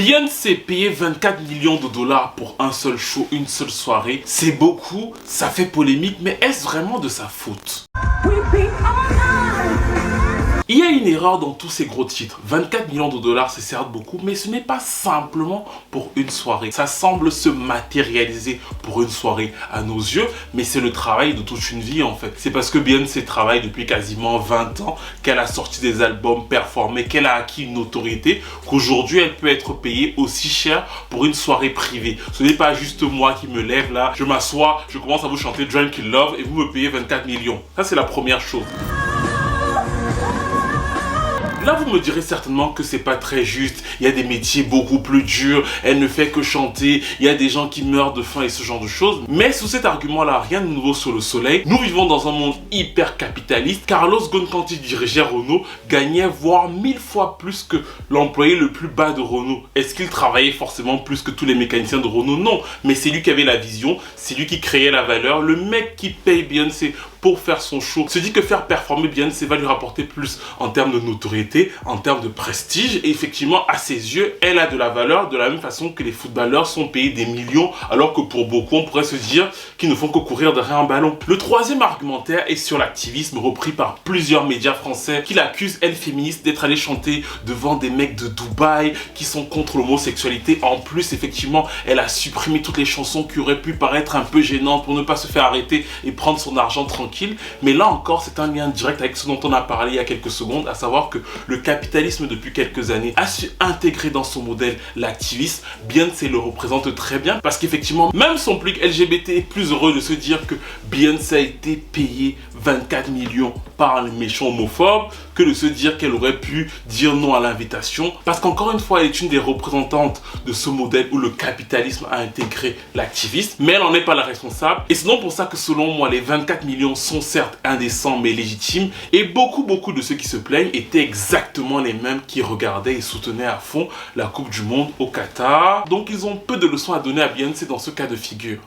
Beyoncé payer 24 millions de dollars pour un seul show, une seule soirée, c'est beaucoup, ça fait polémique, mais est-ce vraiment de sa faute? Il y a une erreur dans tous ces gros titres. 24 millions de dollars, c'est certes beaucoup, mais ce n'est pas simplement pour une soirée. Ça semble se matérialiser pour une soirée à nos yeux, mais c'est le travail de toute une vie en fait. C'est parce que Beyoncé travaille depuis quasiment 20 ans, qu'elle a sorti des albums, performé, qu'elle a acquis une notoriété, qu'aujourd'hui elle peut être payée aussi cher pour une soirée privée. Ce n'est pas juste moi qui me lève là, je m'assois, je commence à vous chanter Drunk in Love et vous me payez 24 millions. Ça c'est la première chose. Là, vous me direz certainement que c'est pas très juste. Il y a des métiers beaucoup plus durs. Elle ne fait que chanter. Il y a des gens qui meurent de faim et ce genre de choses. Mais sous cet argument-là, rien de nouveau sur le soleil. Nous vivons dans un monde hyper capitaliste. Carlos Ghosn, quand il dirigeait Renault, gagnait voire 1000 fois plus que l'employé le plus bas de Renault. Est-ce qu'il travaillait forcément plus que tous les mécaniciens de Renault? Non. Mais c'est lui qui avait la vision. C'est lui qui créait la valeur. Le mec qui paye Beyoncé pour faire son show se dit que faire performer Beyoncé va lui rapporter plus en termes de notoriété, en termes de prestige, et effectivement à ses yeux elle a de la valeur de la même façon que les footballeurs sont payés des millions, alors que pour beaucoup on pourrait se dire qu'ils ne font que courir derrière un ballon. Le troisième argumentaire est sur l'activisme repris par plusieurs médias français qui l'accusent, elle féministe, d'être allée chanter devant des mecs de Dubaï qui sont contre l'homosexualité. En plus effectivement elle a supprimé toutes les chansons qui auraient pu paraître un peu gênantes pour ne pas se faire arrêter et prendre son argent tranquille. Mais là encore, c'est un lien direct avec ce dont on a parlé il y a quelques secondes, à savoir que le capitalisme depuis quelques années a su intégrer dans son modèle l'activisme. Beyoncé le représente très bien parce qu'effectivement, même son public LGBT est plus heureux de se dire que Beyoncé a été payée 24 millions par les méchants homophobes que de se dire qu'elle aurait pu dire non à l'invitation, parce qu'encore une fois, elle est une des représentantes de ce modèle où le capitalisme a intégré l'activisme, mais elle n'en est pas la responsable. Et c'est donc pour ça que selon moi, les 24 millions sont certes indécents mais légitimes, et beaucoup de ceux qui se plaignent étaient exactement les mêmes qui regardaient et soutenaient à fond la Coupe du Monde au Qatar. Donc ils ont peu de leçons à donner à Beyoncé dans ce cas de figure.